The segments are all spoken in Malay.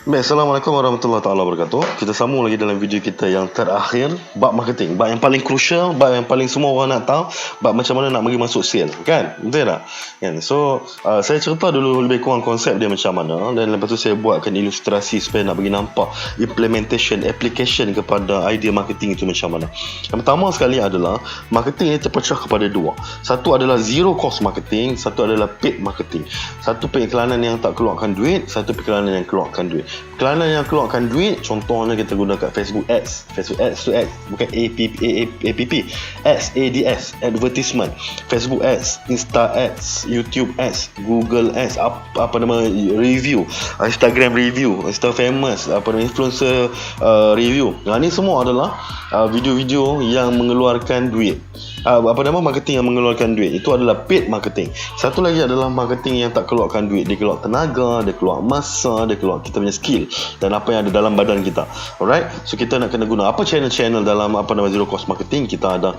Baik, Assalamualaikum warahmatullahi taala wabarakatuh. Kita sambung lagi dalam video kita yang terakhir, bab marketing. Bab yang paling crucial, bab yang paling semua orang nak tahu, bab macam mana nak bagi masuk sale, kan? Betul tak? Kan? So, saya cerita dulu lebih kurang konsep dia macam mana, dan lepas tu saya buatkan ilustrasi supaya nak bagi nampak implementation, application kepada idea marketing itu macam mana. Yang pertama sekali adalah marketing ini terpecah kepada dua. Satu adalah zero cost marketing, satu adalah paid marketing. Satu periklanan yang tak keluarkan duit, satu periklanan yang keluarkan duit. Periklanan yang keluarkan duit, contohnya kita guna kat Facebook Ads. Facebook Ads tu Ads, bukan APP. Ads, advertisement. Facebook Ads, Insta Ads, YouTube Ads, Google Ads, apa nama, review, Instagram review, Insta famous, influencer review. Ini semua adalah video-video yang mengeluarkan duit. Marketing yang mengeluarkan duit. Itu adalah paid marketing. Satu lagi adalah marketing yang tak keluarkan duit. Dia keluar tenaga, dia keluar masa, dia keluar kita punya skill dan apa yang ada dalam badan kita. Alright, so kita nak kena guna apa channel-channel dalam zero cost marketing. Kita ada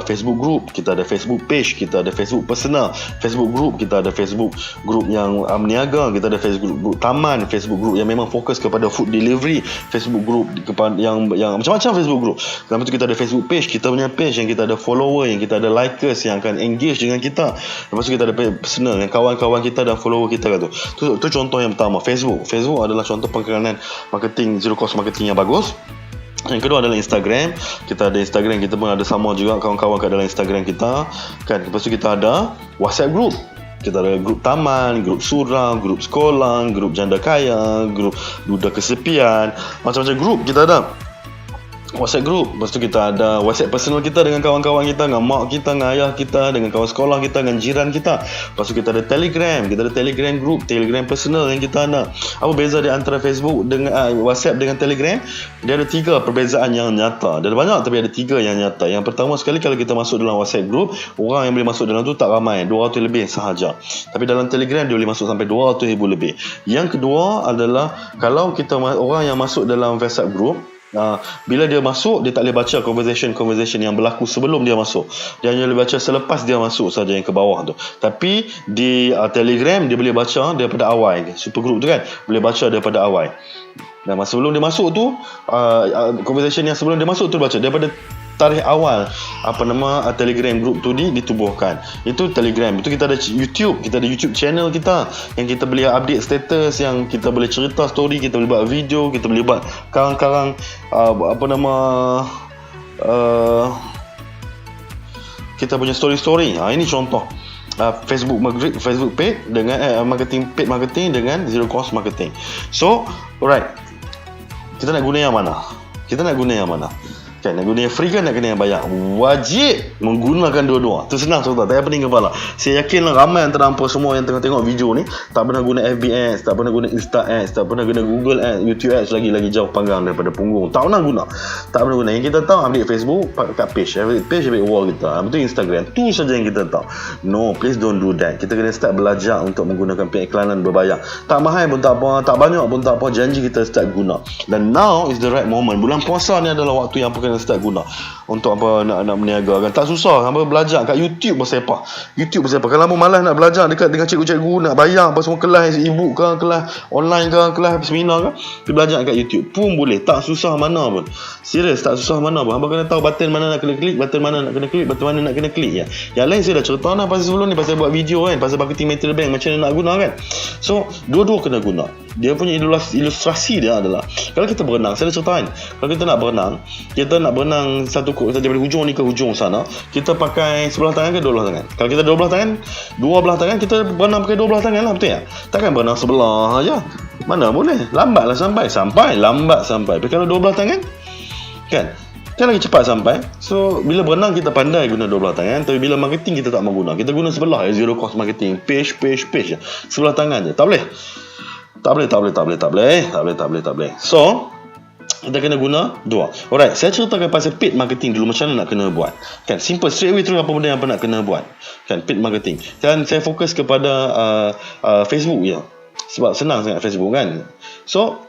Facebook group, kita ada Facebook page, kita ada Facebook personal, Facebook group, kita ada Facebook group yang meniaga, kita ada Facebook group taman, Facebook group yang memang fokus kepada food delivery, Facebook group yang macam-macam Facebook group. Lepas tu kita ada Facebook page, kita punya page yang kita ada follower, yang kita ada likers yang akan engage dengan kita. Lepas tu kita ada personal yang kawan-kawan kita dan follower kita kan tu contoh yang pertama. Facebook adalah contoh periklanan marketing, zero cost marketing yang bagus. Yang kedua adalah Instagram. Kita ada Instagram, kita pun ada sama juga kawan-kawan kat dalam Instagram kita kan. Lepas tu kita ada WhatsApp group. Kita ada grup taman, grup surau, grup sekolah, grup janda kaya, grup duda kesepian, macam-macam grup kita ada. WhatsApp group. Lepas tu kita ada WhatsApp personal kita dengan kawan-kawan kita, dengan mak kita, dengan ayah kita, dengan kawan sekolah kita, dengan jiran kita. Lepas tu kita ada Telegram. Kita ada Telegram group, Telegram personal yang kita ada. Apa beza di antara Facebook dengan WhatsApp dengan Telegram? Dia ada 3 perbezaan yang nyata. Dia ada banyak tapi ada 3 yang nyata. Yang pertama sekali, kalau kita masuk dalam WhatsApp group, orang yang boleh masuk dalam tu tak ramai, 200 lebih sahaja. Tapi dalam Telegram dia boleh masuk sampai 200,000 lebih. Yang kedua adalah, kalau kita orang yang masuk dalam WhatsApp group, bila dia masuk, dia tak boleh baca conversation yang berlaku sebelum dia masuk. Dia hanya boleh baca selepas dia masuk saja, yang ke bawah tu. Tapi di Telegram dia boleh baca daripada awal. Super group tu kan, boleh baca daripada awal. Dan sebelum dia masuk tu, conversation yang sebelum dia masuk tu baca daripada tarikh awal Telegram group tu ditubuhkan. Itu Telegram. Itu kita ada YouTube, kita ada YouTube channel kita yang kita boleh update status, yang kita boleh cerita story, kita boleh buat video, kita boleh buat karang-karang kita punya story. Ini contoh Facebook paid dengan paid marketing dengan zero cost marketing. So, alright, kita nak guna yang mana? Kan, nak guna yang free kan nak kena yang bayar? Wajib menggunakan dua-dua. Tu senang cerita, tak pening kepala. Saya yakinlah ramai antara hampa semua yang tengok video ni tak pernah guna FB Ads, tak pernah guna Insta Ads, tak pernah guna Google Ads, YouTube Ads, lagi jauh panggang daripada punggung. Tak pernah guna. Yang kita tahu ambil Facebook kat page ambil wall kita. Betul Instagram. Tu saja yang kita tahu. No, please don't do that. Kita kena start belajar untuk menggunakan periklanan berbayar. Tak mahal pun tak apa, tak banyak pun tak apa, janji kita start guna. Dan now is the right moment. Bulan puasa ni adalah waktu yang kena start guna untuk nak berniaga kan. Tak susah, hamba belajar kat YouTube pasal apa. Kalau hamba malas nak belajar dekat dengan cikgu-cikgu, nak bayar apa semua, kelas e-book ke, kelas online ke, kelas seminar ke, belajar kat YouTube pun boleh. Tak susah mana pun. Serius, tak susah mana pun. Hamba kena tahu button mana nak kena klik, button mana nak kena klik, button mana nak kena klik ya. Yang lain saya dah cerita pasal sebelum ni, pasal buat video kan, pasal marketing material bank, macam mana nak guna kan. So, dua-dua kena guna. Dia punya ilustrasi dia adalah, kalau kita berenang, saya dah cerita kan, kalau kita nak berenang satu daripada hujung ni ke hujung sana, kita pakai sebelah tangan ke dua belah tangan? Kalau kita dua belah tangan, kita berenang pakai dua belah tangan lah, betul tak? Takkan berenang sebelah aja. Mana boleh, lambatlah sampai lambat sampai. Tapi kalau dua belah tangan kan lagi cepat sampai. So bila berenang kita pandai guna dua belah tangan, tapi bila marketing kita tak mau guna. Kita guna sebelah zero cost marketing, page sebelah tangan je. Tak boleh. So kita kena guna dua. Alright, saya ceritakan pasal paid marketing dulu, macam mana nak kena buat. Kan, simple, straight away terus apa benda yang nak kena buat. Kan, paid marketing. Dan saya fokus kepada Facebook je. Sebab senang sangat Facebook kan. So,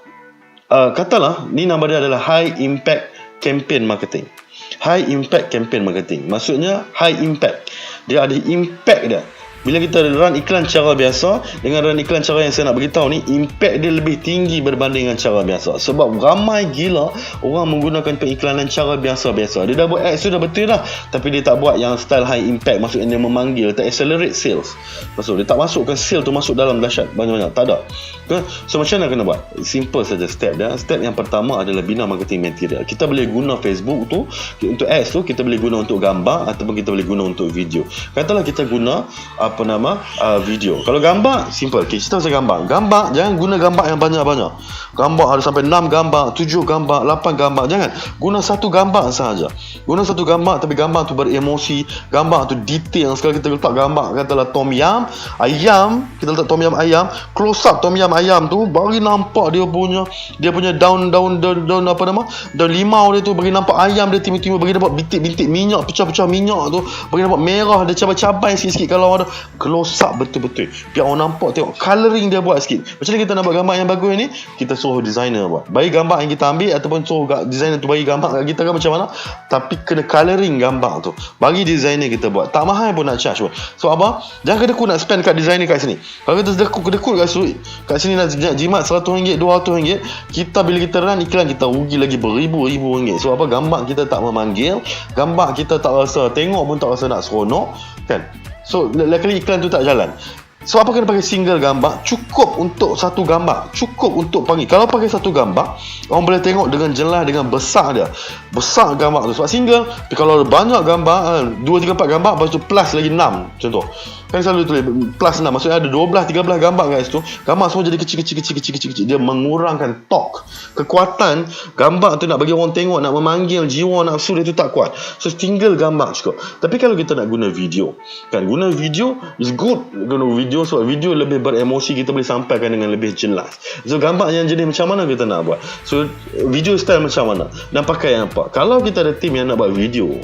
katalah ni nama dia adalah high impact campaign marketing. High impact campaign marketing. Maksudnya high impact. Dia ada impact dia. Bila kita run iklan cara biasa dengan run iklan cara yang saya nak beritahu ni, impact dia lebih tinggi berbanding dengan cara biasa. Sebab ramai gila orang menggunakan periklanan cara biasa-biasa. Dia dah buat ads tu dah betul dah, tapi dia tak buat yang style high impact, maksudnya dia memanggil, tak accelerate sales. Maksud dia tak masukkan sale tu masuk dalam dahsyat banyak-banyak, tak ada. So macam mana kena buat? Simple saja step dia. Step yang pertama adalah bina marketing material. Kita boleh guna Facebook tu untuk ads tu, kita boleh guna untuk gambar ataupun kita boleh guna untuk video. Katalah kita guna video. Kalau gambar simple, okay, kita usah gambar jangan guna gambar yang banyak-banyak. Gambar ada sampai 6 gambar, 7 gambar, 8 gambar. Jangan, guna satu gambar sahaja. Guna satu gambar, tapi gambar tu beremosi, gambar tu detail. Sekali kita letak gambar, katalah tom yum ayam, kita letak tom yum ayam, close up tom yum ayam tu, bagi nampak dia punya daun apa nama, daun limau dia tu, bagi nampak ayam dia timbul-timbul, bagi nampak bintik-bintik minyak, pecah-pecah minyak tu, bagi nampak merah, ada cabai-cabai sikit-sikit. Kalau ada close up betul-betul, biar orang nampak, tengok colouring dia buat sikit. Macam mana kita nak buat gambar yang bagus ni? Kita suruh designer buat, bagi gambar yang kita ambil, ataupun suruh designer tu bagi gambar kat kita kan macam mana, tapi kena colouring gambar tu, bagi designer kita buat. Tak mahal pun nak charge pun. So apa, jangan kedekut nak spend kat designer kat sini. Kalau kita kedekut kat sini nak jimat RM100, RM200, kita bila kita run iklan, kita rugi lagi beribu-ribu ringgit. So apa, gambar kita tak memanggil, gambar kita tak rasa, tengok pun tak rasa nak seronok kan. So kali iklan tu tak jalan. So apa kena pakai single gambar? Cukup untuk satu gambar, cukup untuk panggil. Kalau pakai satu gambar, orang boleh tengok dengan jelas, dengan besar dia, besar gambar tu. Sebab single, tapi kalau ada banyak gambar, 2, 3, 4 gambar, lepas tu plus lagi 6 contoh, kan selalu tulis plus 6, maksudnya ada 12, 13 gambar kat situ. Gambar semua jadi kecil. Dia mengurangkan torque, kekuatan gambar tu nak bagi orang tengok, nak memanggil jiwa nafsu dia tu tak kuat. So single gambar cukup. Tapi kalau kita nak guna video, kan, guna video is good. Guna video sebab video lebih beremosi, kita boleh sampaikan dengan lebih jelas. So gambar yang jenis macam mana kita nak buat? So video style macam mana? Dan pakai apa? Kalau kita ada tim yang nak buat video,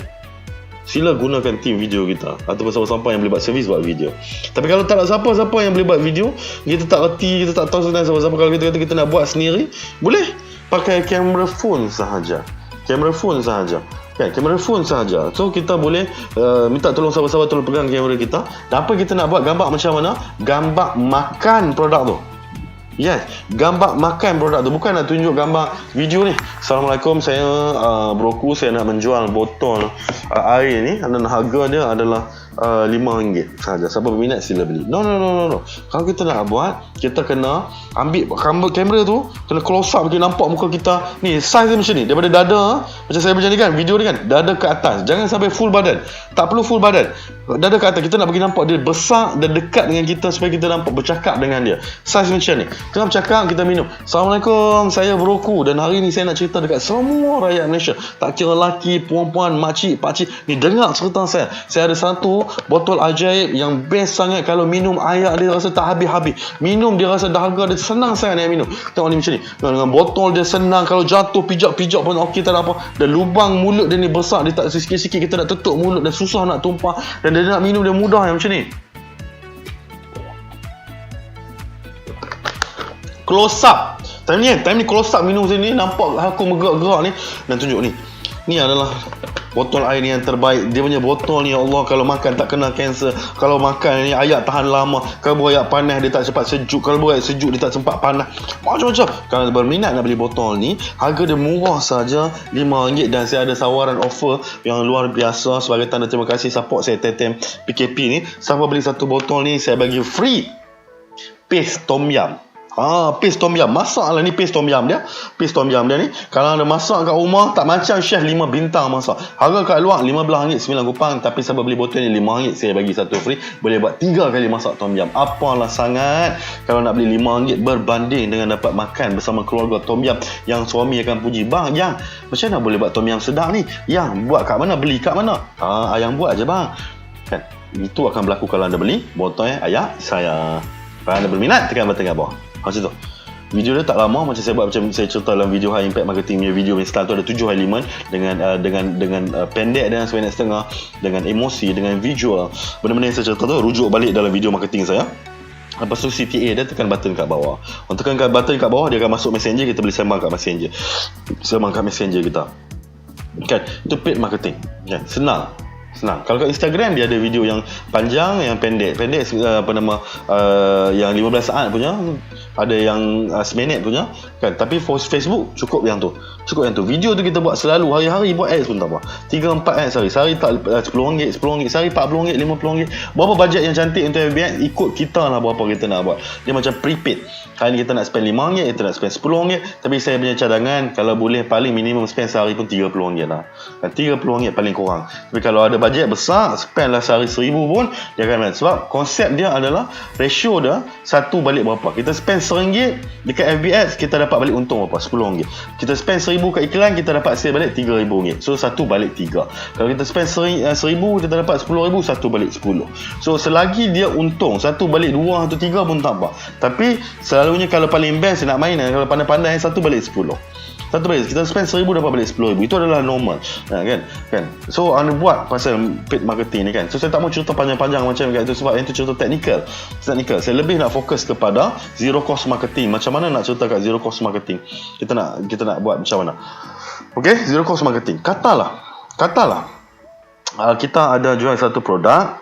sila gunakan tim video kita ataupun siapa-siapa yang boleh buat servis buat video. Tapi kalau tak ada siapa-siapa yang boleh buat video, kita tak reti, kita tak tahu sebenarnya siapa-siapa, kalau kita kata kita nak buat sendiri, boleh pakai kamera phone sahaja. Kamera phone sahaja. Kan, kamera phone sahaja. So kita boleh minta tolong sahabat-sahabat tolong pegang kamera kita. Dan apa kita nak buat gambar macam mana? Gambar makan produk tu. Yes, gambar makan produk tu, bukan nak tunjuk gambar video ni. Assalamualaikum, saya Broku, saya nak menjual botol air ni dan harga dia adalah RM5 sahaja. Siapa berminat sila beli. No. Kalau kita nak buat, kita kena ambil kamera tu, kena close up, bagi nampak muka kita. Ni size dia macam ni, daripada dada, macam saya macam ni kan, video ni kan, dada ke atas. Jangan sampai full badan. Tak perlu full badan. Dada ke atas, kita nak bagi nampak dia besar dan dekat dengan kita supaya kita nampak bercakap dengan dia. Size macam ni. Tengah bercakap, kita minum. Assalamualaikum, saya Broku dan hari ni saya nak cerita dekat semua rakyat Malaysia. Tak kira lelaki, perempuan, makcik, pakcik. Ni dengar cerita saya. Saya ada satu botol ajaib yang best sangat. Kalau minum air dia rasa tak habis-habis. Minum dia rasa dahaga dia senang sangat nak minum. Tengok ni macam ni. Dengan botol dia senang. Kalau jatuh pijak-pijak pun okey, tak ada apa. Dan lubang mulut dia ni besar. Dia tak sikit-sikit kita nak tutup mulut dan susah nak tumpah. Dan dia nak minum dia mudah yang macam ni. Close up. Time ni close up minum sini, nampak aku bergerak-gerak ni. Dan tunjuk ni. Ni adalah botol air ni yang terbaik. Dia punya botol ni, ya Allah, kalau makan tak kena kanser. Kalau makan ni ayak tahan lama. Kalau berayak panas dia tak cepat sejuk. Kalau berayak sejuk dia tak sempat panas. Macam-macam. Kalau berminat nak beli botol ni, harga dia murah saja RM5. Dan saya ada sawaran offer yang luar biasa sebagai tanda terima kasih support saya TTM PKP ni. Siapa beli satu botol ni, saya bagi free paste tom yum. Paste tom yum. Masak lah ni paste tom yum dia. Paste tom yum dia ni, kalau ada masak kat rumah, tak macam chef 5 bintang masak. Harga kat luar RM15, 9 kupang. Tapi siapa beli botol ni RM5, saya bagi satu free. Boleh buat 3 kali masak tom yum. Apalah sangat kalau nak beli RM5 berbanding dengan dapat makan bersama keluarga tom yum yang suami akan puji. Bang, yang macam mana boleh buat tom yum sedap ni? Yang buat kat mana? Beli kat mana? Ayang buat je bang. Kan? Itu akan berlaku kalau anda beli botol ayat saya. Kalau anda berminat, tekan button kat bawah. Macam tu. Video dia tak lama, macam saya buat, macam saya cerita dalam video High Impact Marketing punya video style tu ada 7 elemen dengan pendek dengan seminit setengah, dengan emosi, dengan visual. Benda-benda yang saya cerita tu rujuk balik dalam video marketing saya. Lepas tu CTA dia tekan button kat bawah. Orang tekan button kat bawah, dia akan masuk messenger, kita boleh sembang kat messenger. Sembang kat messenger kita. Kan? Itu paid marketing. Kan? Senang. Senang. Kalau kat Instagram dia ada video yang panjang, yang pendek yang 15 saat punya, ada yang seminit punya kan. Tapi for Facebook cukup yang tu. Video tu kita buat selalu, hari-hari buat ads pun tak apa. 3-4 ads sehari tak RM10, sehari RM40, RM50. Berapa bajet yang cantik untuk FB, ikut kita lah berapa kita nak buat. Dia macam prepaid. Kali ni kita nak spend RM5, kita nak spend RM10, tapi saya punya cadangan kalau boleh paling minimum spend sehari pun RM30 lah. Kan RM30 paling kurang. Tapi kalau ada bajet besar, spend lah sehari RM1000 pun jangan. Sebab konsep dia adalah ratio dia satu balik berapa. Kita spend RM1 dekat FB Ads, kita dapat balik untung berapa? RM10. Kita spend RM1000 kat iklan, kita dapat sale balik RM3000. So satu balik 3. Kalau kita spend RM1000, kita dapat RM10,000, satu balik 10. So selagi dia untung, satu balik 2 atau 3 pun tak apa. Tapi selalunya kalau paling best nak main, kalau pandai-pandai, satu balik 10. Satu balik kita spend RM1000 dapat balik RM10,000. Itu adalah normal. Kan? So anda buat pasal paid marketing ni kan. So saya tak mau cerita panjang-panjang macam kat itu, sebab yang tu cerita teknikal. Saya lebih nak fokus kepada zero cost marketing. Macam mana nak cerita kat zero cost marketing? Kita nak buat macam mana? Okay, zero cost marketing. Katalah kita ada jual satu produk.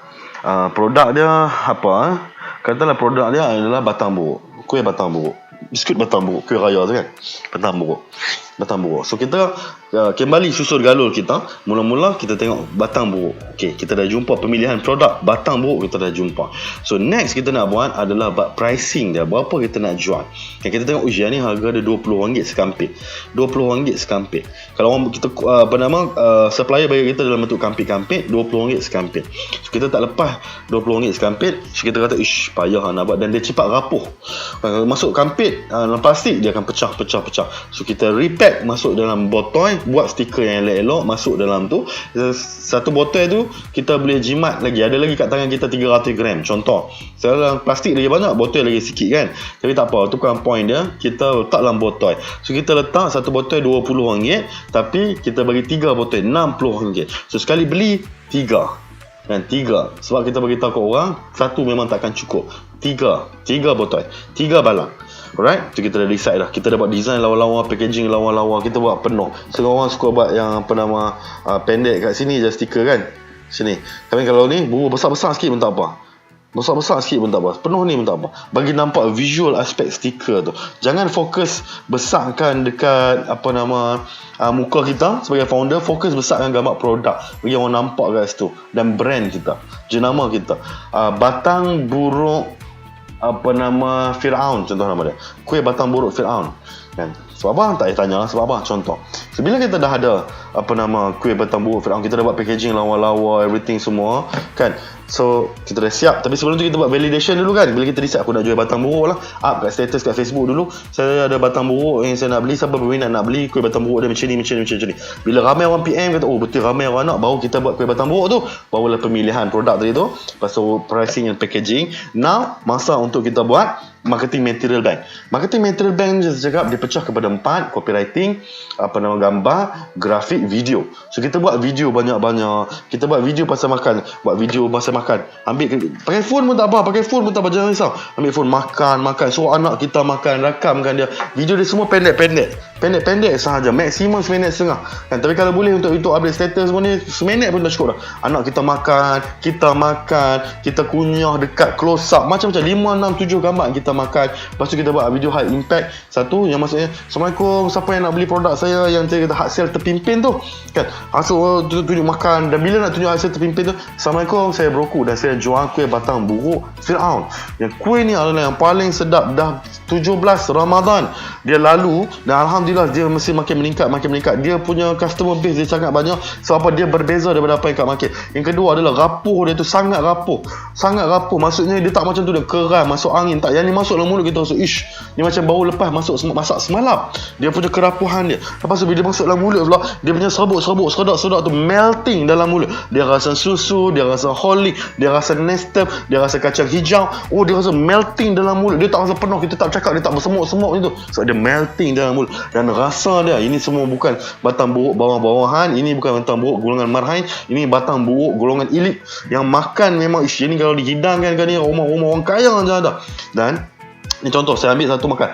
Produk dia apa? Katalah produk dia adalah batang buruk. Kuih batang buruk. Biskut batang buruk, kuih raya tu kan. Batang buruk. So kita kembali susun galul kita. Mula-mula kita tengok batang buruk. Okey, kita dah jumpa pemilihan produk batang buruk, kita dah jumpa. So next kita nak buat adalah pricing dia. Berapa kita nak jual. Kita tengok ujian ni harga dia RM20 sekampit. RM20 sekampit. Kalau orang kita supplier bagi kita dalam bentuk kampit-kampit, RM20 sekampit. So kita tak lepas RM20 sekampit. So kita kata payah nak buat, dan dia cepat rapuh. Masuk kampit dalam plastik, dia akan pecah. So kita repack, masuk dalam botol, buat stiker yang elok-elok, masuk dalam tu. Satu botol tu kita boleh jimat lagi. Ada lagi kat tangan kita 300 gram. Contoh, dalam plastik lagi banyak, botol lagi sikit kan. Tapi tak apa, tu bukan point dia. Kita letak dalam botol. So kita letak satu botol RM20, tapi kita bagi 3 botol RM60. So sekali beli 3. Kan, 3. Sebab kita bagi tahu ke orang, satu memang takkan cukup. 3 botol, 3 balang. Alright, so kita dah decide dah. Kita dah buat design lawa-lawa, packaging lawa-lawa, kita buat penuh. Semua orang suka buat yang pendek kat sini je stiker kan. Sini. Tapi kalau ni buruk besar-besar sikit pun tak apa. Penuh ni pun tak apa. Bagi nampak visual aspek stiker tu. Jangan fokus besarkan dekat muka kita sebagai founder. Fokus besarkan gambar produk bagi orang nampak kat situ, dan brand kita, jenama kita. Batang buruk Firaun, contoh nama dia. Kuih batang buruk Firaun. Kan? Sebab apa? Tak payah tanya sebab apa. Contoh. So, bila kita dah ada kuih batang buruk Firaun, kita dah buat packaging lawa-lawa, everything semua, kan? So kita dah siap. Tapi sebelum tu kita buat validation dulu kan. Bila kita decide aku nak jual batang buruk lah, up kat status kat Facebook dulu, saya ada batang buruk yang saya nak beli, siapa berminat nak beli kuih batang buruk dia macam ni. Bila ramai orang PM kata, oh betul ramai orang nak, baru kita buat kuih batang buruk tu. Barulah pemilihan produk tadi tu. Lepas tu pricing and packaging. Now masa untuk kita buat marketing material bank. Marketing material bank saya cakap dia pecah kepada 4: copywriting, gambar, grafik, video. So kita buat video banyak-banyak. Kita buat video pasal makan, buat video pasal makan. Pakai phone pun tak apa, jangan risau. Ambil phone makan, suruh anak kita makan, rakamkan dia. Video dia semua pendek sahaja, maksimum 1.5 minit kan. Tapi kalau boleh untuk update status semua ni 1 minit pun dah cukup dah. Anak kita makan, kita kunyah dekat close up, macam-macam 5, 6, 7 gambar kita makan. Lepas tu kita buat video high impact. Satu yang maksudnya, Assalamualaikum, siapa yang nak beli produk saya yang kita hard sell terpimpin tu kan. So tunjuk makan, dan bila nak tunjuk hasil terpimpin tu, Assalamualaikum, saya Broku dan saya jual kuih batang buruk Firaun. Yang kuih ni adalah yang paling sedap. Dah 17 Ramadan dia lalu, dan alhamdulillah dia mesti makin meningkat. Dia punya customer base dia sangat banyak. Sebab apa? Dia berbeza daripada apa yang kat market. Yang kedua adalah rapuh dia tu, sangat rapuh. Maksudnya dia tak macam tu dia keram masuk angin, tak. Yang ni masuk dalam mulut kita rasa ni macam baru lepas masak semalam. Dia punya kerapuhan dia. Lepas tu bila dia masuk dalam mulut pula, dia punya serbuk sedap tu melting dalam mulut. Dia rasa susu, dia rasa holik, dia rasa nestem, dia rasa kacang hijau. Oh, dia rasa melting dalam mulut. Dia tak rasa penuh. Kita tak cakap, dia tak bersemuk-semuk itu. So dia melting dalam mulut. Dan rasa dia, ini semua bukan batang buruk bawah-bawahan, ini bukan batang buruk golongan marhain, ini batang buruk golongan elit yang makan memang ini kalau dihidangkan kan, ni rumah-rumah orang kaya je ada. Dan ni contoh, saya ambil satu makan.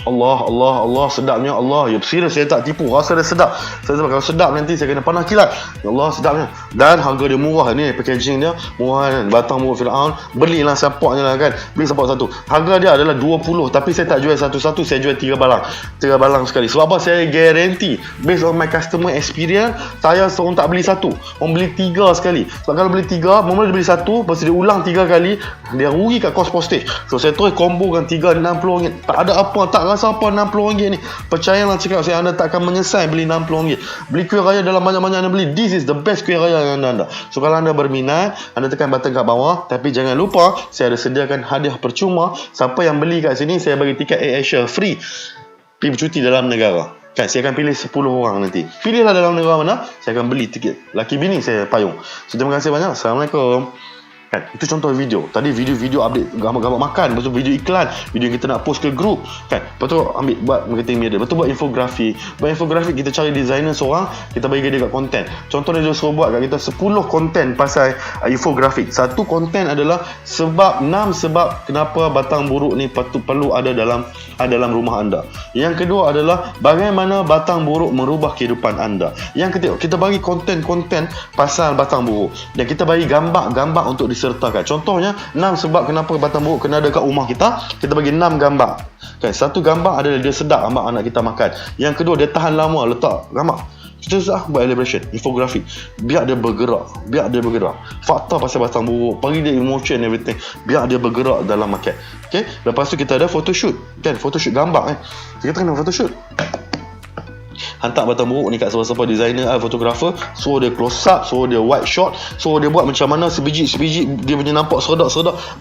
Allah, sedapnya Allah. Ya, serius saya tak tipu. Rasa dia sedap. Saya sebab kalau sedap nanti saya kena panah kilat. Ya Allah, sedapnya. Dan harga dia murah ni, packaging dia murah kan. Batang buruk Firaun. Belilah support je lah kan. Beli support satu. Harga dia adalah 20, tapi saya tak jual satu-satu, saya jual 3 balang. 3 balang sekali. Sebab apa? Saya guarantee based on my customer experience, saya seorang tak beli satu. Orang beli 3 sekali. Sebab kalau beli 3, mula dia beli satu, lepas dia ulang 3 kali, dia rugi kat cost postage. So saya terus combo kan 3 RM60. Tak ada apa, tak rasa apa RM60 ni. Percayalah cakap saya, anda tak akan menyesal beli RM60. Beli kuih raya dalam banyak-banyak anda beli. This is the best kuih raya yang anda. So kalau anda berminat, anda tekan button kat bawah. Tapi jangan lupa, saya ada sediakan hadiah percuma. Siapa yang beli kat sini, saya bagi tiket AirAsia free pergi bercuti dalam negara. Kan, saya akan pilih 10 orang nanti. Pilihlah dalam negara mana, saya akan beli tiket. Laki bini saya payung. So terima kasih banyak. Assalamualaikum. Kan, itu contoh video. Tadi video update gambar-gambar makan, lepas tu video iklan, video yang kita nak post ke grup kan. Lepas tu ambil buat marketing media, lepas tu buat infografi. Buat infografi, kita cari designer seorang, kita bagi dia kat konten. Contohnya dia suruh buat kat kita 10 konten pasal infografik. Satu konten adalah 6 sebab kenapa batang buruk ni perlu ada dalam rumah anda. Yang kedua adalah bagaimana batang buruk merubah kehidupan anda. Yang ketiga, kita bagi konten-konten pasal batang buruk, dan kita bagi gambar-gambar untuk disertakan. Contohnya 6 sebab kenapa batang buruk kena ada kat rumah kita. Kita bagi 6 gambar kan. Satu gambar adalah dia sedap anak kita makan. Yang kedua, dia tahan lama, letak gambar. Kita buat elaboration, infografik, biar dia bergerak. Fakta pasal batang buruk, bagi dia emotion everything, biar dia bergerak dalam market. Okay? Lepas tu kita ada photoshoot kan, photoshoot gambar kan. Kita kena photoshoot, hantar batang buruk ni kat siapa-siapa designer, fotografer, suruh dia close up, suruh dia wide shot, suruh dia buat macam mana sebiji dia punya nampak seredak,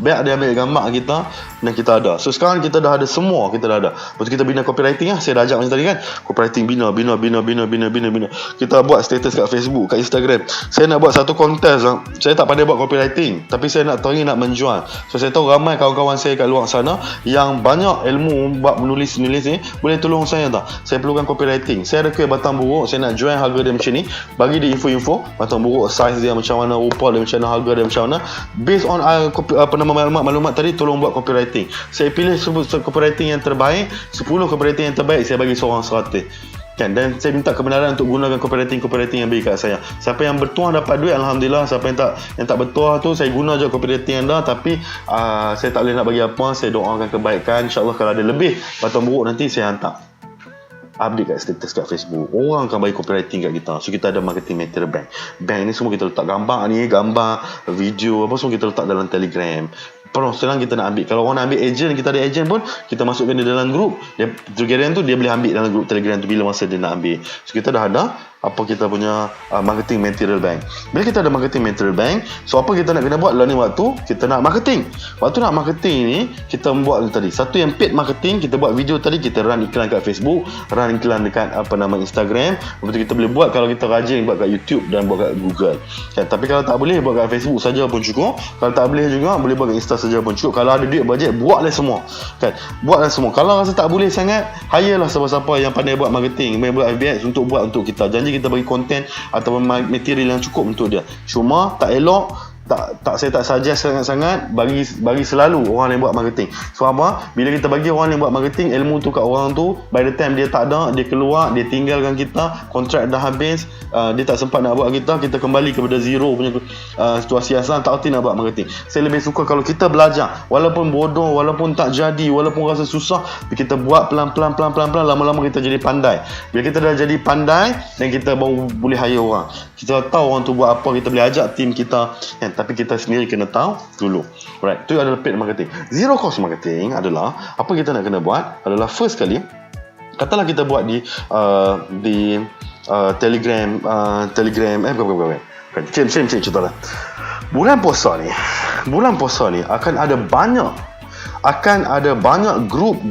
biar dia ambil gambar kita dan kita ada. So sekarang kita dah ada semua, kita dah ada. Lepas tu kita bina copywriting lah. Saya dah ajak macam tadi kan, copywriting bina. Kita buat status kat Facebook, kat Instagram. Saya nak buat satu kontes lah. Saya tak pandai buat copywriting, tapi saya nak teringin nak menjual. So saya tahu ramai kawan-kawan saya kat luar sana yang banyak ilmu buat menulis ni, boleh tolong saya tak? Saya perlukan copywriting. Saya ada kuih batang buruk, saya nak jual, harga dia macam ni, bagi dia info batang buruk, size dia macam mana, rupa dia macam mana, harga dia macam mana. Based on maklumat tadi, tolong buat copywriting. Saya pilih copywriting yang terbaik, 10 copywriting yang terbaik saya bagi seorang 100 kan, dan saya minta kebenaran untuk gunakan copywriting yang bagi kat saya. Siapa yang bertuah dapat duit, alhamdulillah. Siapa yang tak bertuah tu, saya guna je copywriting anda, tapi saya tak boleh nak bagi apa. Saya doakan kebaikan, insyaAllah kalau ada lebih batang buruk nanti saya hantar update kat status kat Facebook. Orang akan bagi copywriting kat kita. So kita ada marketing material bank. Bank ni semua kita letak gambar ni, gambar, video, apa semua kita letak dalam Telegram. Sekarang kita nak ambil, kalau orang nak ambil agent, kita ada agent pun, kita masukkan dia dalam grup. Telegram tu dia boleh ambil dalam grup Telegram tu bila masa dia nak ambil. So kita dah ada apa kita punya marketing material bank. Bila kita ada marketing material bank, so apa kita nak kena buat lain waktu kita nak marketing. Waktu nak marketing ni, kita buat tadi satu yang paid marketing. Kita buat video tadi, kita run iklan kat Facebook, run iklan dekat Instagram. Lepas tu kita boleh buat, kalau kita rajin, buat kat YouTube dan buat kat Google kan. Tapi kalau tak boleh, buat kat Facebook saja pun cukup. Kalau tak boleh juga, boleh buat kat Insta saja pun cukup. Kalau ada duit bajet, buatlah semua kan. Buatlah semua. Kalau rasa tak boleh sangat, hirelah siapa-siapa yang pandai buat marketing, pandai buat FBX untuk buat untuk kita. Janji kita bagi konten atau material yang cukup untuk dia. Cuma tak elok, saya tak suggest sangat-sangat bagi selalu orang yang buat marketing. So apa? Bila kita bagi orang yang buat marketing ilmu tu kat orang tu, by the time dia tak ada, dia keluar, dia tinggalkan kita, kontrak dah habis, dia tak sempat nak buat kita kembali kepada zero punya situasi asal, tak erti nak buat marketing. Saya lebih suka kalau kita belajar, walaupun bodoh, walaupun tak jadi, walaupun rasa susah, kita buat pelan-pelan, lama-lama kita jadi pandai. Bila kita dah jadi pandai, dan kita baru boleh hire orang, kita tahu orang tu buat apa, kita boleh ajak tim kita kan. Tapi kita sendiri kena tahu dulu. Alright, itu adalah paid marketing. Zero cost marketing adalah apa kita nak kena buat adalah first kali, katalah kita buat di Telegram same contohlah. Bulan puasa ni akan ada banyak grup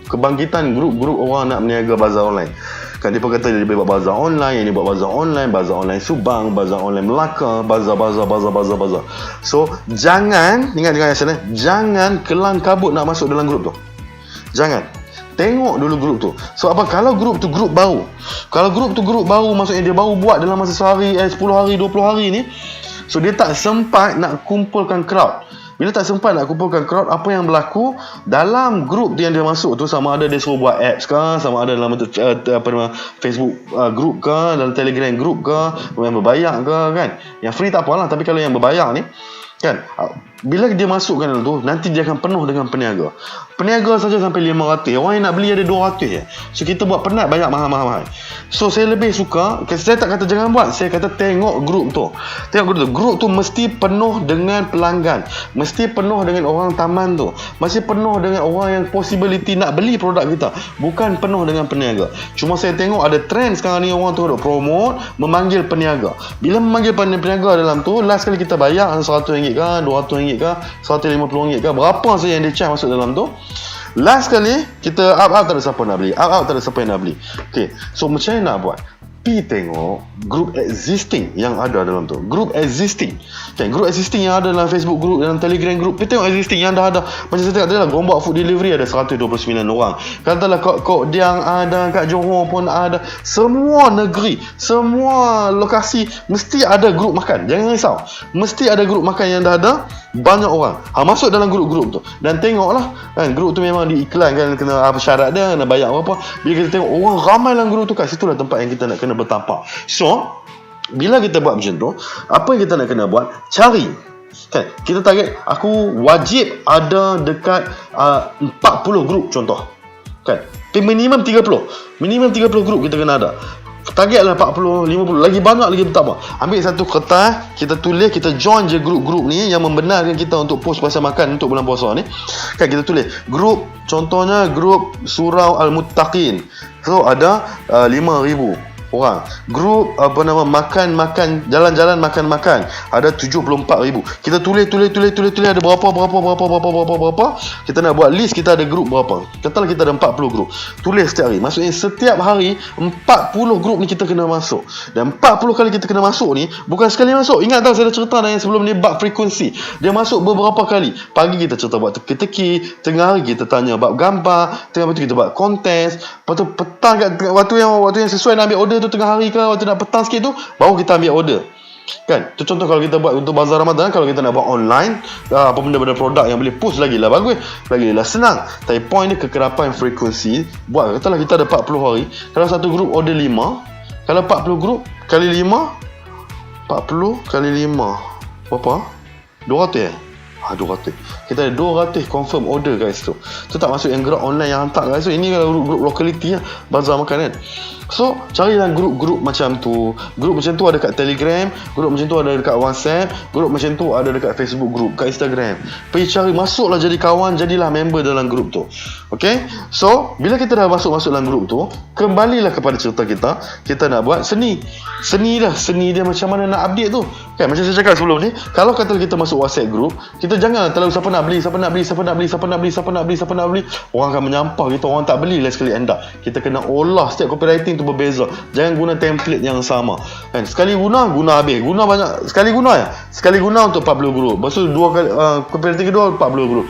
kebangkitan, grup orang nak berniaga bazar online. Kan dia kata dia boleh buat bazar online, ini buat bazar online Subang, bazar online Melaka, bazar. So jangan ingat saya, jangan kelang kabut nak masuk dalam grup tu. Jangan. Tengok dulu grup tu. So apa, kalau grup tu grup baru. Kalau grup tu grup baru, maksudnya dia baru buat dalam masa sehari, 10 hari, 20 hari ni. So dia tak sempat nak kumpulkan crowd. Bila tak sempat nak kumpulkan crowd, apa yang berlaku dalam grup yang dia masuk tu, sama ada dia suruh buat apps ke, sama ada dalam bentuk Facebook group ke, dalam Telegram group ke, yang berbayar ke kan. Yang free tak apalah, tapi kalau yang berbayar ni kan, bila dia masukkan dalam tu, nanti dia akan penuh dengan peniaga. Peniaga saja sampai 500. Orang yang nak beli ada 200 je. So kita buat penat banyak mahal-mahal. So saya lebih suka, saya tak kata jangan buat, saya kata tengok grup tu. Tengok grup tu. Grup tu mesti penuh dengan pelanggan, mesti penuh dengan orang taman tu, mesti penuh dengan orang yang possibility nak beli produk kita, bukan penuh dengan peniaga. Cuma saya tengok ada trend sekarang ni, orang tu duk promote memanggil peniaga. Bila memanggil peniaga dalam tu, last kali kita bayar RM100 ke, RM200 ke, RM150 ke, berapa saja yang dia charge masuk dalam tu. Last kali kita up tak ada siapa nak beli, up tak ada siapa yang nak beli. Okay, so macam mana nak buat? Pergi tengok group existing yang ada dalam tu. Group existing. Okay, group existing yang ada dalam Facebook group, dalam Telegram group. Pergi tengok existing yang dah ada. Macam saya cakap tadi lah, Gombak Food Delivery ada 129 orang. Katalah Kok Diang ada, kat Johor pun ada. Semua negeri, semua lokasi mesti ada group makan. Jangan risau. Mesti ada group makan yang dah ada banyak orang. Masuk dalam grup-grup tu dan tengoklah kan, grup tu memang diiklankan, kena apa syarat dia, kena bayar apa. Bila kita tengok orang ramai dalam grup tu, kat situlah tempat yang kita nak kena bertapak. So bila kita buat macam tu, apa yang kita nak kena buat, cari kan, kita target aku wajib ada dekat 40 grup contoh kan, minimum 30 grup kita kena ada. Targetlah 40, 50, lagi banyak lagi tak apa. Ambil satu kertas, kita tulis, kita join je grup-grup ni yang membenarkan kita untuk post pasal makan untuk bulan puasa ni. Kan kita tulis grup, contohnya grup Surau Al-Muttaqin. So ada 5,000 orang. Grup makan jalan-jalan makan ada 74,000. Kita tulis ada berapa. Kita nak buat list, kita ada grup berapa. Katalah kita ada 40 grup. Tulis setiap hari. Maksudnya setiap hari 40 grup ni kita kena masuk. Dan 40 kali kita kena masuk ni bukan sekali masuk. Ingat tak saya dah cerita dah yang sebelum ni bab frekuensi. Dia masuk beberapa kali. Pagi kita cerita buat teki-teki, tengah hari kita tanya bab gambar, tengah hari kita buat kontes, lepas tu petang waktu yang sesuai nak ambil order tu tengah hari ke, waktu nak petang sikit tu baru kita ambil order kan. Tu contoh kalau kita buat untuk bazar Ramadan. Kalau kita nak buat online, apa benda-benda produk yang boleh push lagi lah bagus, lagi lah senang. Tapi point dia kekerapan frekuensi. Buat katalah kita ada 40 hari, kalau satu grup order 5, kalau 40 grup kali 5, 40 kali 5 berapa? 200 200. Kita ada 200 confirm order guys tu. Tu tak masuk yang gerak online yang hantar guys. So ini kalau grup locality lah, bazar makan kan. So carilah grup-grup macam tu. Grup macam tu ada kat Telegram, grup macam tu ada dekat WhatsApp, grup macam tu ada dekat Facebook group, kat Instagram. Pergi cari, masuklah jadi kawan, jadilah member dalam grup tu. Okay, so bila kita dah masuk dalam grup tu, kembalilah kepada cerita kita. Kita nak buat seni dia macam mana nak update tu kan. Macam saya cakap sebelum ni, kalau kata kita masuk WhatsApp group, kita jangan terlalu siapa nak beli, orang akan menyampah kita, orang tak beli lah sekali end up. Kita kena olah setiap copywriting tu berbeza. Jangan guna template yang sama kan. Sekali guna habis. Guna banyak, sekali guna untuk 40 grup. Lepas tu dua kali copywriting kedua 40 grup.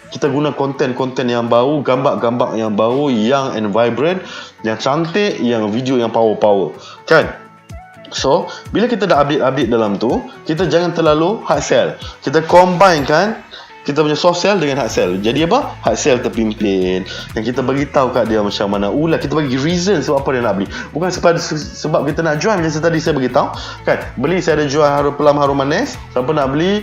Kita guna konten-konten yang baru, gambar-gambar yang baru, yang and vibrant, yang cantik, yang video yang power kan. So bila kita dah update dalam tu, kita jangan terlalu hard sell. Kita combine kita punya soft sell dengan hard sell. Jadi apa? Hard sell terpimpin, yang kita bagi tahu kat dia macam mana. Kita bagi reason sebab apa dia nak beli. Bukan sebab kita nak jual. Macam tadi saya bagi tahu kan, beli saya ada jual pelam harum manis. Siapa nak beli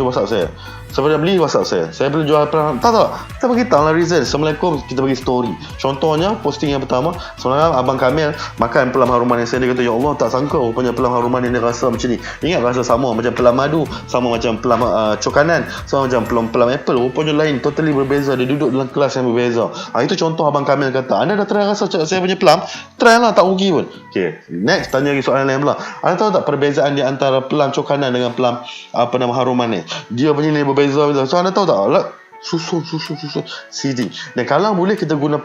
WhatsApp saya. Siapa nak beli WhatsApp saya. Saya boleh jual pelam. Tak. Kita bagi tahu lah reason. Assalamualaikum, kita bagi story. Contohnya posting yang pertama, sebenarnya Abang Kamil makan pelam harum manis saya. Dia kata, ya Allah, tak sangka rupanya pelam harum manis ni rasa macam ni. Ingat rasa sama macam pelam madu, sama macam pelam cokanan, sama macam pelam apple. Rupanya lain, totally berbeza. Dia duduk dalam kelas yang berbeza. Itu contoh Abang Kamil kata, anda dah try rasa saya punya pelam? Try lah, tak rugi pun. Okay, next tanya lagi soalan lain pula. Anda tahu tak perbezaan di antara pelam cokanan dengan pelam harum manis? Dia punya ni berbeza. So anda tahu tak? Susun CD. Dan kalau boleh kita guna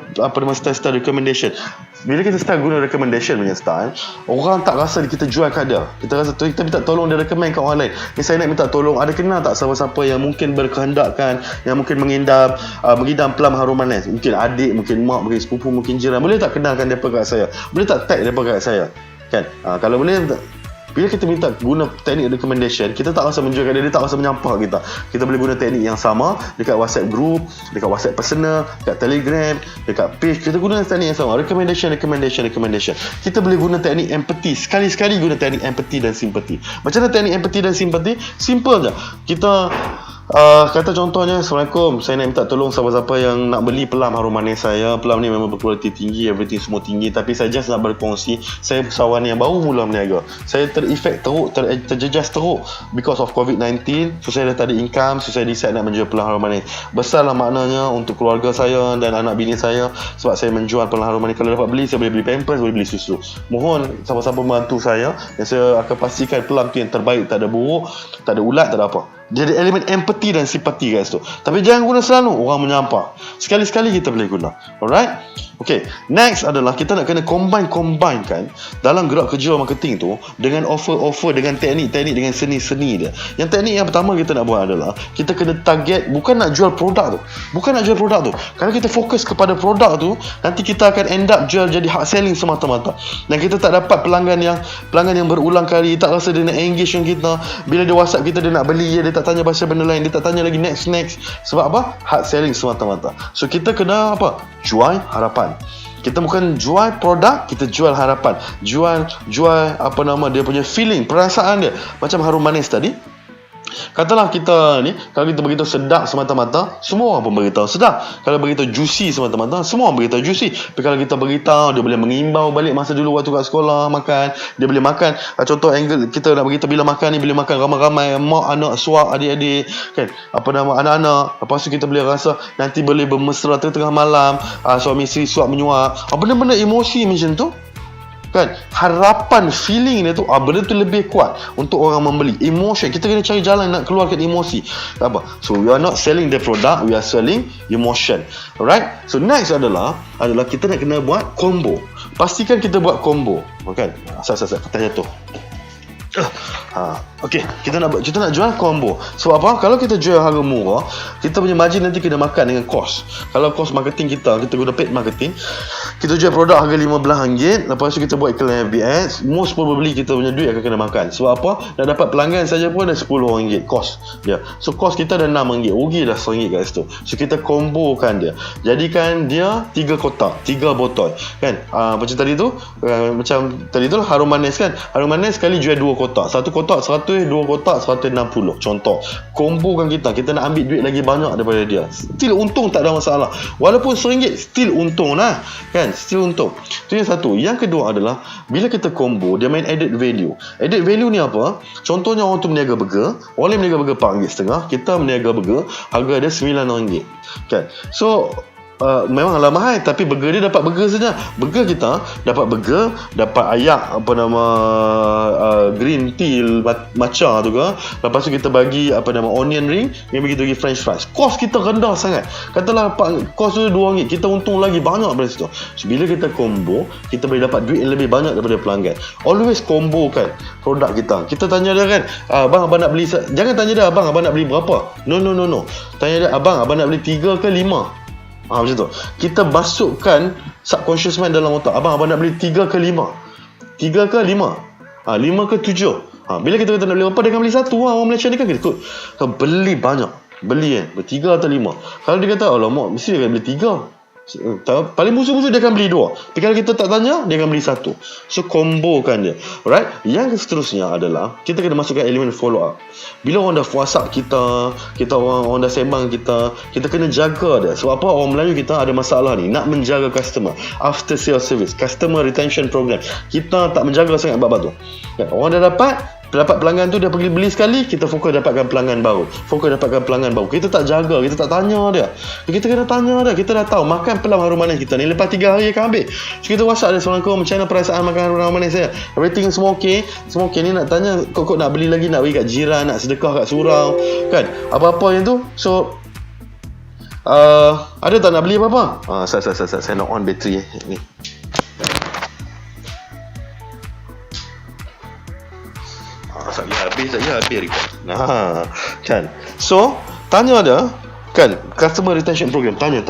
style recommendation. Bila kita start guna recommendation punya style, orang tak rasa kita jual kat dia. Kita rasa kita minta tolong dia recommend kat orang lain. Ni saya nak minta tolong, ada kenal tak siapa-siapa yang mungkin berkehendakkan, yang mungkin mengidam pelam harum manis? Mungkin adik, mungkin mak, mungkin sepupu, mungkin jiran. Boleh tak kenalkan depa kat saya? Boleh tak tag depa kat saya? Kan? Kalau boleh Bila kita minta guna teknik recommendation, kita tak rasa menjual kat dia tak rasa menyampah kita. Kita boleh guna teknik yang sama dekat WhatsApp group, dekat WhatsApp personal, dekat Telegram, dekat page. Kita guna teknik yang sama, recommendation. Kita boleh guna teknik empathy. Sekali-sekali guna teknik empathy dan simpati. Macam mana teknik empathy dan simpati? Simple je. Kita kata contohnya, Assalamualaikum, saya nak minta tolong siapa-siapa yang nak beli pelam harum manis saya. Pelam ni memang berkualiti tinggi, everything semua tinggi, tapi saya just nak berkongsi, saya usahawan yang baru mula berniaga. Saya terefek teruk, terjejas teruk because of COVID-19. So saya dah tak ada income, so saya decide nak menjual pelam harum manis. Besarlah maknanya untuk keluarga saya dan anak bini saya, sebab saya menjual pelam harum manis. Kalau dapat beli, saya boleh beli pampers, boleh beli susu. Mohon siapa-siapa membantu saya, dan saya akan pastikan pelam tu yang terbaik, tak ada buruk, tak ada ulat, tak ada apa. Dia ada elemen empathy dan simpati kat situ. Tapi jangan guna selalu, orang menyampah. Sekali-sekali kita boleh guna. Alright? Okay, next adalah kita nak kena combine-kan dalam gerak kerja marketing tu dengan offer-offer, dengan teknik-teknik, dengan seni-seni dia. Yang teknik yang pertama kita nak buat adalah kita kena target, bukan nak jual produk tu. Kalau kita fokus kepada produk tu, nanti kita akan end up jual jadi hard selling semata-mata. Dan kita tak dapat pelanggan yang berulang kali, tak rasa dia nak engage dengan kita. Bila dia WhatsApp kita, dia nak beli, dia tak tanya pasal benda lain, dia tak tanya lagi next. Sebab apa? Hard selling semata-mata. So kita kena apa? Jual harapan. Kita bukan jual produk, kita jual harapan. Jual apa nama dia punya feeling, perasaan dia. Macam harum manis tadi. Katalah kita ni, kalau kita beritahu sedap semata-mata, semua orang pun beritahu sedap. Kalau beritahu juicy semata-mata, semua orang beritahu juicy. Tapi kalau kita beritahu, dia boleh mengimbau balik masa dulu waktu kat sekolah makan, dia boleh makan. Contoh angle kita nak beritahu bila makan ni, boleh makan ramai-ramai, mak, anak, suak, adik-adik, kan? Apa nama, anak-anak. Lepas tu kita boleh rasa nanti boleh bermesra tengah malam, suami isteri suap menyuap. Benda-benda emosi macam tu, kan, harapan, feeling dia tu, benda tu lebih kuat untuk orang membeli. Emotion, kita kena cari jalan nak keluarkan emosi. Apa? So we are not selling the product, we are selling emotion. Alright? So next adalah kita nak kena buat combo. Pastikan kita buat combo, kan? Asal patah jatuh. Okay, kita nak jual combo. Sebab apa? Kalau kita jual harga murah, kita punya margin nanti kena makan dengan cost. Kalau cost marketing kita guna paid marketing, kita jual produk harga RM15, lepas tu kita buat iklan FB, most probably kita punya duit akan kena makan. Sebab apa? Nak dapat pelanggan saja pun dah RM10 cost dia. So cost kita dah RM6, rugi dah RM1 kat situ. So kita combokan dia, jadikan dia 3 kotak, 3 botol, kan? Macam tadi tu, harum manis, kan? Harum manis sekali jual 2 kotak. Satu kotak 100, 2 kotak 160. Contoh, kombokan kita nak ambil duit lagi banyak daripada dia. Still untung, tak ada masalah. Walaupun RM1, still untung lah, kan? Still untung. Itu yang satu. Yang kedua adalah bila kita combo, dia main added value. Added value ni apa? Contohnya orang tu meniaga burger, orang lain meniaga burger RM4.5, kita meniaga burger harga dia RM9, kan? So memanglah mahal, tapi burger dia dapat burger saja. Burger kita dapat burger, dapat ayak green tea matcha tu ke. Lepas tu kita bagi onion ring, yang begitu lagi french fries. Kos kita rendah sangat. Katalah kos tu RM2, kita untung lagi banyak dari situ. So, bila kita combo, kita boleh dapat duit yang lebih banyak daripada pelanggan. Always combo kan produk kita. Kita tanya dia, kan, abang nak beli, jangan tanya dia abang nak beli berapa. No. Tanya dia, abang nak beli 3 ke 5. Macam tu. Kita masukkan subconscious mind dalam otak. Abang nak beli 3 ke 5? 3 ke 5? 5 ke 7? Bila kita kata nak beli berapa, dia akan beli 1. Orang Malaysia ni kan kita beli banyak. Beli kan, 3 atau 5. Kalau dia kata, alamak, mesti dia akan beli 3. Paling musuh-musuh dia akan beli 2. Tapi kalau kita tak tanya, dia akan beli 1. So combokan dia. Alright. Yang seterusnya adalah kita kena masukkan elemen follow up. Bila orang dah WhatsApp kita orang dah sembang kita kena jaga dia. Sebab apa? Orang Melayu kita ada masalah ni, nak menjaga customer. After sales service, customer retention program, kita tak menjaga sangat bab tu. Orang dah dapat pelanggan tu, dia pergi beli sekali, kita fokus dapatkan pelanggan baru. Kita tak jaga, kita tak tanya dia. Kita kena tanya dia. Kita dah tahu makan pelam harum manis kita ni lepas 3 hari akan habis. So kita WhatsApp dia, Assalamualaikum, macam mana perasaan makan harum manis saya? Everything semua okey? Semua okey. Ni nak tanya, kok nak beli lagi, nak bagi kat jiran, nak sedekah kat surau, kan? Apa-apa yang tu. So ada tak nak beli apa-apa? Saya nak on bateri ni. Saya habis record. Kan. So tanya dia, kan, customer retention program, tanya.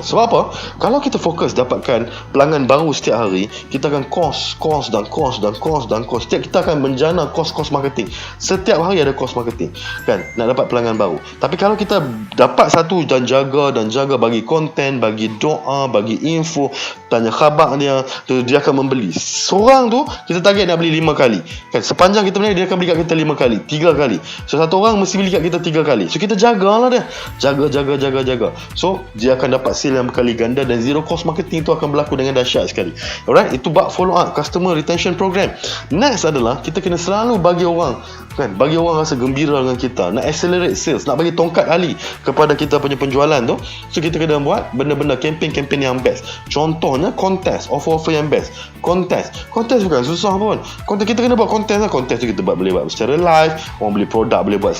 Sebab apa? Kalau kita fokus dapatkan pelanggan baru setiap hari, kita akan kos. Setiap kita akan menjana kos marketing. Setiap hari ada kos marketing, kan, nak dapat pelanggan baru. Tapi kalau kita dapat satu dan jaga bagi konten, bagi doa, bagi info, tanya khabar dia, dia akan membeli. Seorang tu kita target nak beli 5 kali, kan, sepanjang kita beli dia akan beli kat kita 5 kali, 3 kali. So satu orang mesti beli kat kita 3 kali. So kita jagalah dia, jaga. So dia akan dapat sale yang berkali ganda, dan zero cost marketing tu akan berlaku dengan dahsyat sekali. Alright, itu bab follow up customer retention program. Next adalah kita kena selalu bagi orang, kan, bagi orang rasa gembira dengan kita, nak accelerate sales, nak bagi tongkat ali kepada kita punya penjualan tu. So kita kena buat benda-benda campaign yang best. Contohnya kontes, offer yang best. Kontes bukan susah pun. Kontes kita kena buat kontes lah. Kontes tu kita boleh buat secara live, orang beli produk boleh buat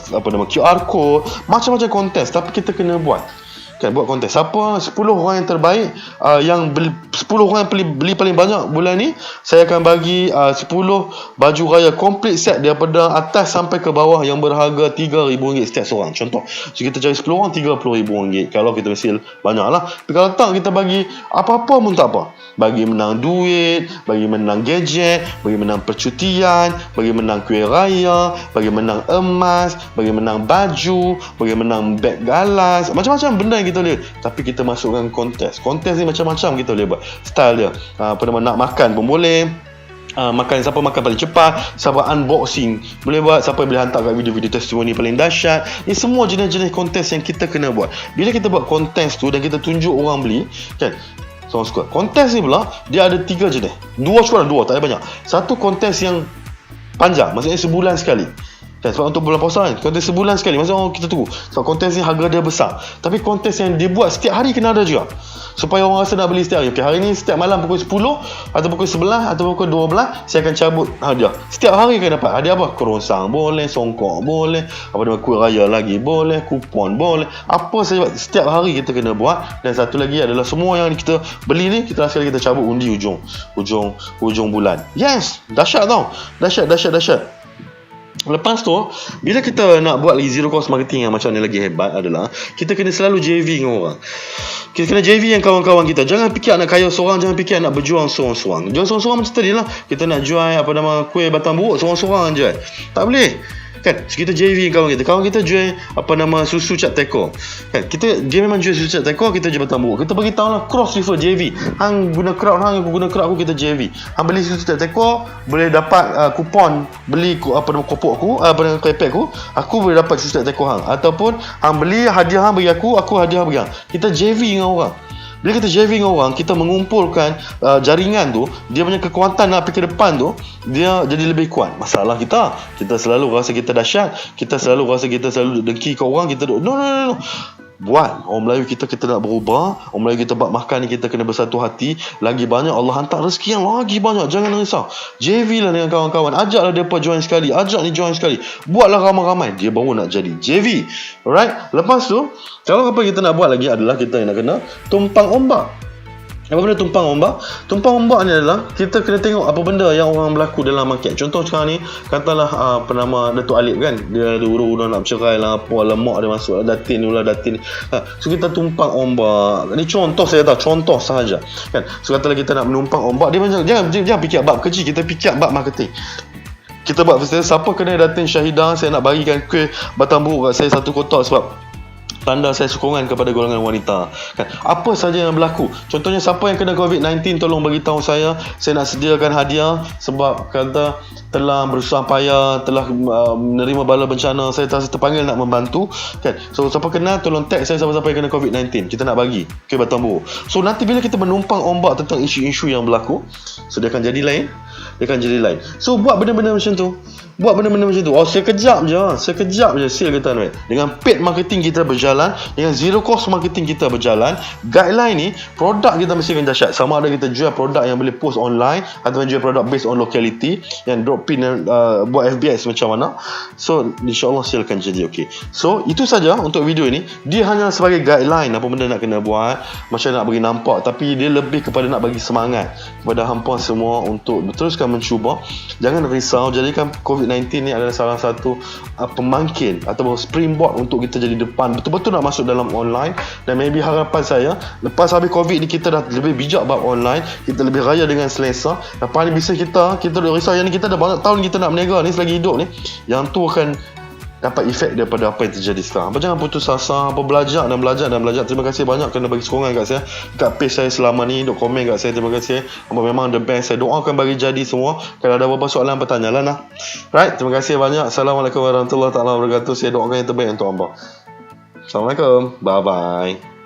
QR code, macam-macam kontes. Tapi kita kena buat, kan, buat kontes. Siapa 10 orang yang terbaik, yang beli, 10 orang yang beli paling banyak bulan ni, saya akan bagi 10 baju raya complete set daripada atas sampai ke bawah yang berharga RM3,000 setiap seorang. Contoh. So kita cari 10 orang, RM30,000 kalau kita hasil banyak lah. Tapi kalau tak, kita bagi apa-apa pun tak apa. Bagi menang duit, bagi menang gadget, bagi menang percutian, bagi menang kuih raya, bagi menang emas, bagi menang baju, bagi menang beg galas, macam-macam benda yang kita boleh. Tapi kita masukkan kontes ni macam-macam kita boleh buat style dia. Nak makan pun boleh, makan, siapa makan paling cepat, siapa unboxing boleh buat, siapa boleh hantar kat video-video testimoni paling dahsyat. Ini semua jenis-jenis kontes yang kita kena buat. Bila kita buat kontes tu dan kita tunjuk orang beli, kan, so suka. Kontes ni pula dia ada 3 jenis. 2 tak ada banyak. Satu kontes yang panjang, maksudnya sebulan sekali. Kan, sebab untuk bulan puasa kan, kontes sebulan sekali, maksudnya orang kita tunggu. Sebab kontes ni harga dia besar. Tapi kontes yang dia buat setiap hari kena ada juga, supaya orang rasa nak beli setiap hari. Okay, hari ni setiap malam pukul 10 atau pukul 11 atau pukul 12 saya akan cabut hadiah. Setiap hari akan dapat hadiah apa? Kerongsang boleh, songkok boleh, kuih raya lagi boleh, kupon boleh, apa saja. Setiap hari kita kena buat. Dan satu lagi adalah semua yang kita beli ni, kita sekali kita cabut undi hujung bulan. Yes, dahsyat tau. Dahsyat. Lepas tu, bila kita nak buat lagi zero cost marketing yang macam ni lagi hebat adalah kita kena selalu JV dengan orang. Kita kena JV yang kawan-kawan kita. Jangan fikir nak kaya seorang, jangan fikir nak berjuang seorang-seorang. Jual seorang-seorang macam tadi lah. Kita nak jual kuih batang buruk seorang-seorang je. Tak boleh. Kan, so kita JV kawan kita jual susu cat teko, kan, dia memang jual susu cat teko, kita jual batang buruk. Kita bagi tahu lah, cross refer JV. Hang guna crowd hang, aku guna crowd aku, kita JV. Hang beli susu cat teko boleh dapat kupon beli kopok aku, kepek aku boleh dapat susu cat teko hang, ataupun hang beli hadiah hang bagi aku hadiah bagi hang. Kita JV dengan orang. Bila kita JV dengan orang, kita mengumpulkan jaringan tu, dia punya kekuatan nak pergi ke depan tu, dia jadi lebih kuat. Masalah kita selalu rasa kita dahsyat, kita selalu rasa kita selalu dengki ke orang, kita no. Buat orang Melayu kita nak berubah. Orang Melayu kita bab makan ni, kita kena bersatu hati. Lagi banyak Allah hantar rezeki yang lagi banyak. Jangan risau, JV lah dengan kawan-kawan. Ajaklah mereka join sekali, join sekali. Buatlah ramai-ramai, dia baru nak jadi JV. Alright. Lepas tu, kalau apa kita nak buat lagi adalah kita nak kena tumpang ombak. Apa benda tumpang ombak? Tumpang ombak ni adalah kita kena tengok apa benda yang orang berlaku dalam market. Contoh sekarang ni, katalah Datuk Alip kan, dia ada urus-urus nak bercerai lah, apa lemak dia masuk datin. So kita tumpang ombak. Ni contoh sahaja kan. So katalah kita nak menumpang ombak, dia jangan fikir bab kecil, kita fikir bab marketing. Kita buat siapa kena datin Syahidah, saya nak bagikan kuih batang buruk kat saya 1 kotak sebab tanda saya sokongan kepada golongan wanita, kan. Apa saja yang berlaku. Contohnya siapa yang kena COVID-19, tolong bagi tahu saya nak sediakan hadiah sebab kata telah berusaha payah, telah menerima bala bencana, saya terpanggil nak membantu, kan. So siapa kena, tolong tag saya siapa-siapa yang kena COVID-19, kita nak bagi ke batang buruk. So nanti bila kita menumpang ombak tentang isu-isu yang berlaku, so dia akan jadi lain. So buat benda-benda macam tu. Sekejap je sale kita naik. Dengan paid marketing kita berjalan, dengan zero cost marketing kita berjalan, guideline ni, produk kita mesti akan dahsyat. Sama ada kita jual produk yang boleh post online, atau jual produk based on locality, yang drop pin buat FBS macam mana. So insyaAllah sale akan jadi okey. So itu saja untuk video ni. Dia hanya sebagai guideline apa benda nak kena buat, macam nak bagi nampak, tapi dia lebih kepada nak bagi semangat kepada hampa semua untuk teruskan mencuba. Jangan risau, jadikan COVID-19 ni adalah salah satu pemangkin atau springboard untuk kita jadi depan, betul-betul nak masuk dalam online. Dan maybe harapan saya lepas habis COVID ni kita dah lebih bijak bab online, kita lebih raya dengan selesa. Lepas ni bisnes kita dah risau yang ni, kita dah banyak tahun kita nak berniaga ni selagi hidup ni, yang tu akan dapat efek daripada apa yang terjadi sekarang. Apa jangan putus asa, apa belajar. Terima kasih banyak kerana bagi sokongan kat saya, kat page saya selama ni, duk komen kat saya. Terima kasih. Apa memang the best. Saya doakan bagi jadi semua. Kalau ada apa-apa soalan, bertanyalah lah. Right, terima kasih banyak. Assalamualaikum warahmatullahi wabarakatuh. Saya doakan yang terbaik untuk hamba. Assalamualaikum. Bye bye.